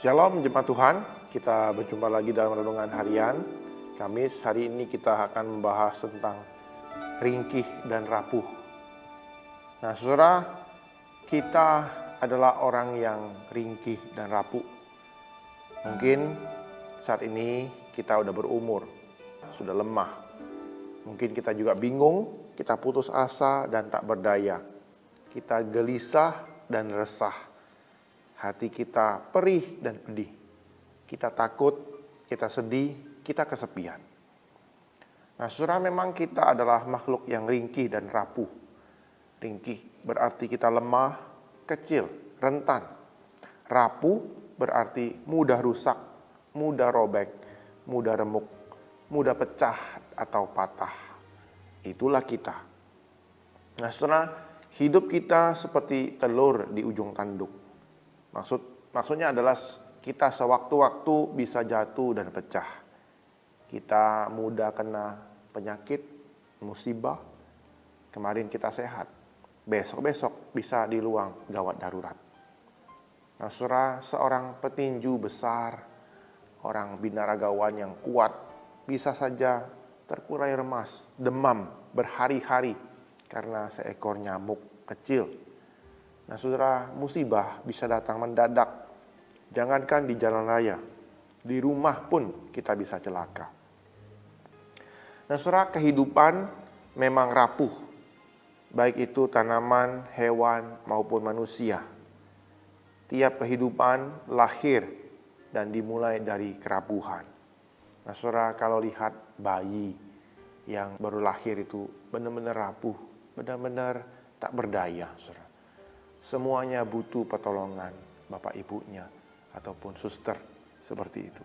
Shalom jemaat Tuhan, kita berjumpa lagi dalam renungan harian Kamis. Hari ini kita akan membahas tentang ringkih dan rapuh. Nah saudara, kita adalah orang yang ringkih dan rapuh. Mungkin saat ini kita udah berumur, sudah lemah. Mungkin kita juga bingung, kita putus asa dan tak berdaya. Kita gelisah dan resah. Hati kita perih dan pedih. Kita takut, kita sedih, kita kesepian. Nah saudara, memang kita adalah makhluk yang ringkih dan rapuh. Ringkih berarti kita lemah, kecil, rentan. Rapuh berarti mudah rusak, mudah robek, mudah remuk, mudah pecah atau patah. Itulah kita. Nah saudara, hidup kita seperti telur di ujung tanduk. Maksudnya adalah kita sewaktu-waktu bisa jatuh dan pecah. Kita mudah kena penyakit, musibah. Kemarin kita sehat, besok bisa di ruang gawat darurat. Nah, saudara, seorang petinju besar, orang binaragawan yang kuat, bisa saja terkurai remas, demam berhari-hari karena seekor nyamuk kecil. Nah saudara, musibah bisa datang mendadak. Jangankan di jalan raya, di rumah pun kita bisa celaka. Nah saudara, kehidupan memang rapuh, baik itu tanaman, hewan, maupun manusia. Tiap kehidupan lahir dan dimulai dari kerapuhan. Nah saudara, kalau lihat bayi yang baru lahir itu benar-benar rapuh, benar-benar tak berdaya saudara. Semuanya butuh pertolongan bapak ibunya ataupun suster, seperti itu.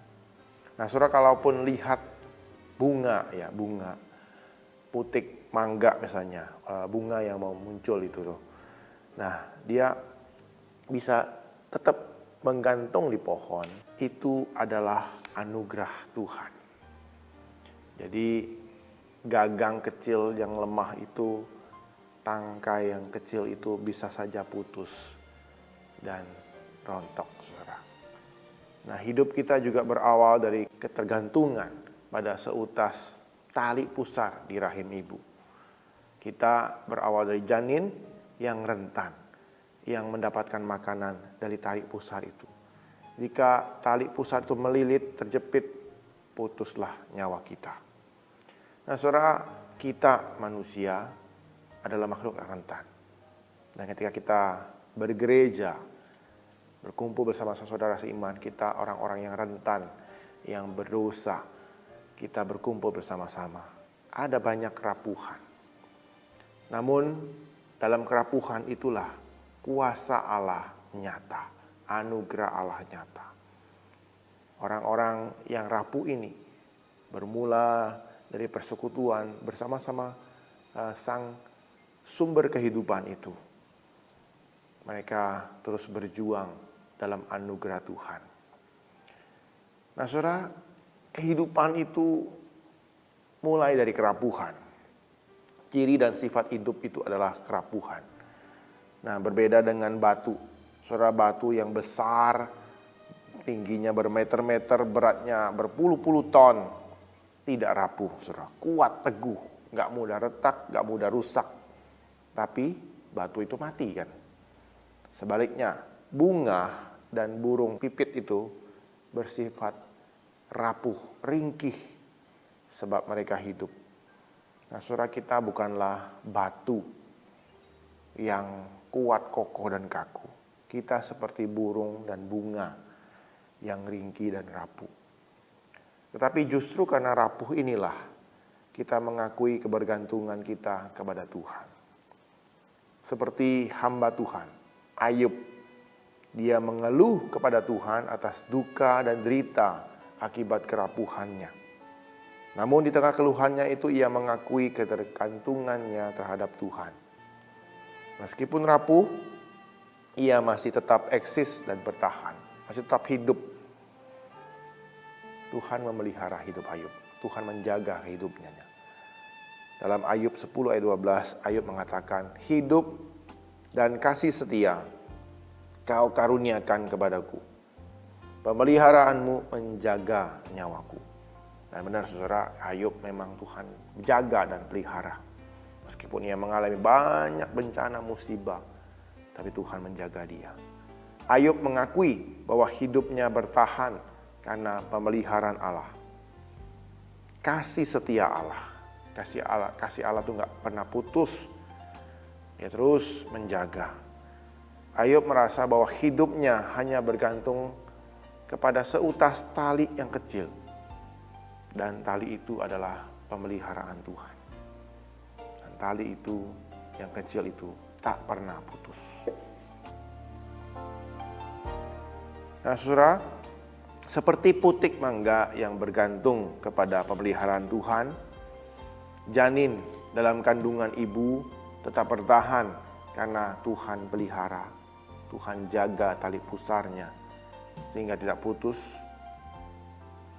Nah saudara, kalaupun lihat bunga putik mangga misalnya, bunga yang mau muncul itu loh. Nah dia bisa tetap menggantung di pohon, itu adalah anugerah Tuhan. Jadi gagang kecil yang lemah itu, tangkai yang kecil itu bisa saja putus dan rontok, saudara. Nah, hidup kita juga berawal dari ketergantungan pada seutas tali pusar di rahim ibu. Kita berawal dari janin yang rentan, yang mendapatkan makanan dari tali pusar itu. Jika tali pusar itu melilit, terjepit, putuslah nyawa kita. Nah, saudara, kita manusia adalah makhluk yang rentan. Dan ketika kita bergereja, berkumpul bersama saudara seiman, kita orang-orang yang rentan, yang berdosa, kita berkumpul bersama-sama. Ada banyak kerapuhan. Namun dalam kerapuhan itulah kuasa Allah nyata, anugerah Allah nyata. Orang-orang yang rapuh ini bermula dari persekutuan bersama-sama Sang sumber kehidupan itu. Mereka terus berjuang dalam anugerah Tuhan. Nah saudara, kehidupan itu mulai dari kerapuhan. Ciri dan sifat hidup itu adalah kerapuhan. Nah berbeda dengan batu. Saudara, batu yang besar, tingginya bermeter-meter, beratnya berpuluh-puluh ton, tidak rapuh saudara. Kuat, teguh, gak mudah retak, gak mudah rusak. Tapi batu itu mati kan. Sebaliknya, bunga dan burung pipit itu bersifat rapuh, ringkih, sebab mereka hidup. Nah saudara, kita bukanlah batu yang kuat, kokoh, dan kaku. Kita seperti burung dan bunga yang ringkih dan rapuh. Tetapi justru karena rapuh inilah kita mengakui kebergantungan kita kepada Tuhan. Seperti hamba Tuhan, Ayub. Dia mengeluh kepada Tuhan atas duka dan derita akibat kerapuhannya. Namun di tengah keluhannya itu ia mengakui ketergantungannya terhadap Tuhan. Meskipun rapuh, ia masih tetap eksis dan bertahan, masih tetap hidup. Tuhan memelihara hidup Ayub. Tuhan menjaga hidupnya. Dalam Ayub 10 ayat 12, Ayub mengatakan, hidup dan kasih setia kau karuniakan kepadaku. Pemeliharaanmu menjaga nyawaku. Dan benar saudara, Ayub memang Tuhan jaga dan pelihara. Meskipun ia mengalami banyak bencana musibah, tapi Tuhan menjaga dia. Ayub mengakui bahwa hidupnya bertahan karena pemeliharaan Allah. Kasih setia Allah. Kasih Allah itu gak pernah putus. Dia terus menjaga. Ayub merasa bahwa hidupnya hanya bergantung kepada seutas tali yang kecil. Dan tali itu adalah pemeliharaan Tuhan. Dan tali itu yang kecil itu tak pernah putus. Nah saudara, seperti putik mangga yang bergantung kepada pemeliharaan Tuhan, janin dalam kandungan ibu tetap bertahan karena Tuhan pelihara. Tuhan jaga tali pusarnya sehingga tidak putus.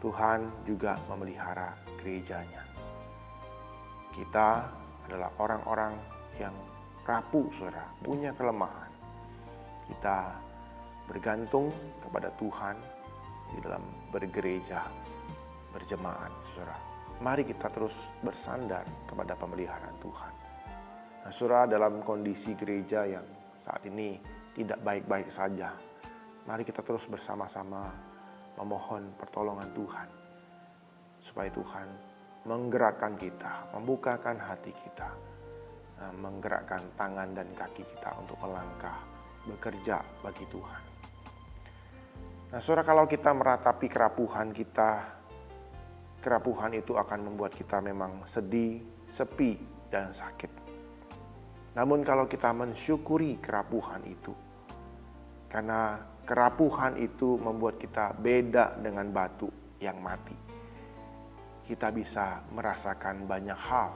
Tuhan juga memelihara gerejanya. Kita adalah orang-orang yang rapuh, saudara, punya kelemahan. Kita bergantung kepada Tuhan di dalam bergereja, berjemaat, saudara. Mari kita terus bersandar kepada pemeliharaan Tuhan. Nah, saudara, dalam kondisi gereja yang saat ini tidak baik-baik saja, mari kita terus bersama-sama memohon pertolongan Tuhan, supaya Tuhan menggerakkan kita, membukakan hati kita, menggerakkan tangan dan kaki kita untuk melangkah, bekerja bagi Tuhan. Nah saudara, kalau kita meratapi kerapuhan kita, kerapuhan itu akan membuat kita memang sedih, sepi, dan sakit. Namun kalau kita mensyukuri kerapuhan itu, karena kerapuhan itu membuat kita beda dengan batu yang mati. Kita bisa merasakan banyak hal,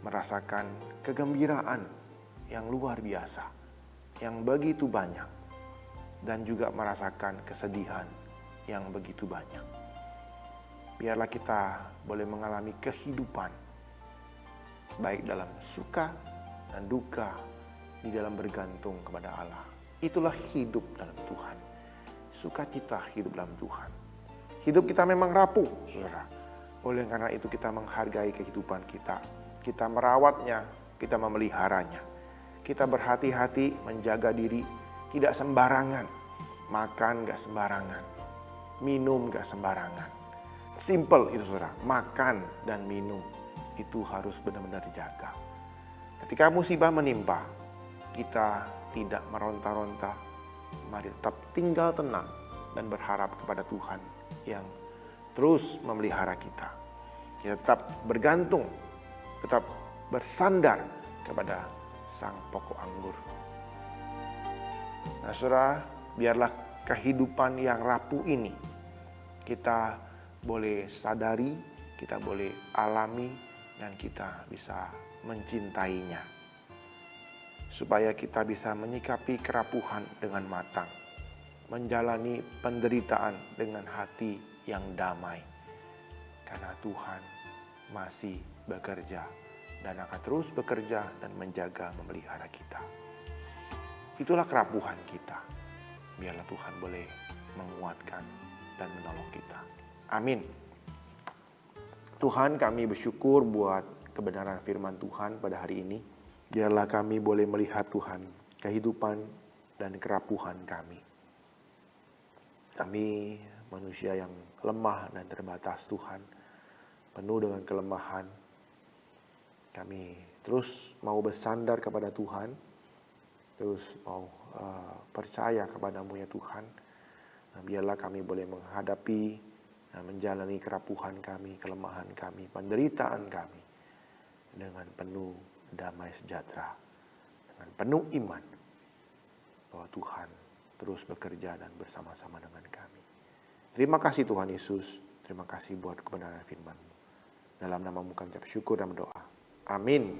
merasakan kegembiraan yang luar biasa, yang begitu banyak, dan juga merasakan kesedihan yang begitu banyak. Biarlah kita boleh mengalami kehidupan, baik dalam suka dan duka, di dalam bergantung kepada Allah. Itulah hidup dalam Tuhan. Sukacita hidup dalam Tuhan. Hidup kita memang rapuh, saudara. Oleh karena itu kita menghargai kehidupan kita. Kita merawatnya, kita memeliharanya. Kita berhati-hati menjaga diri, tidak sembarangan. Makan gak sembarangan. Minum gak sembarangan. Simple itu saudara. Makan dan minum itu harus benar-benar dijaga. Ketika musibah menimpa, kita tidak meronta-ronta, mari tetap tinggal tenang dan berharap kepada Tuhan yang terus memelihara kita. Kita tetap bergantung, tetap bersandar kepada Sang Pokok Anggur. Nah saudara, biarlah kehidupan yang rapuh ini kita boleh sadari, kita boleh alami, dan kita bisa mencintainya. Supaya kita bisa menyikapi kerapuhan dengan matang, menjalani penderitaan dengan hati yang damai. Karena Tuhan masih bekerja dan akan terus bekerja dan menjaga memelihara kita. Itulah kerapuhan kita. Biarlah Tuhan boleh menguatkan dan menolong kita. Amin. Tuhan, kami bersyukur buat kebenaran firman Tuhan pada hari ini. Biarlah kami boleh melihat Tuhan, kehidupan dan kerapuhan kami. Kami manusia yang lemah dan terbatas Tuhan, penuh dengan kelemahan. Kami terus mau bersandar kepada Tuhan, terus mau percaya kepadamu ya Tuhan. Nah, biarlah kami boleh menghadapi, menjalani kerapuhan kami, kelemahan kami, penderitaan kami dengan penuh damai sejahtera, dengan penuh iman bahwa Tuhan terus bekerja dan bersama-sama dengan kami. Terima kasih Tuhan Yesus, terima kasih buat kebenaran firman-Mu. Dalam namamu kami ucap syukur dan berdoa. Amin.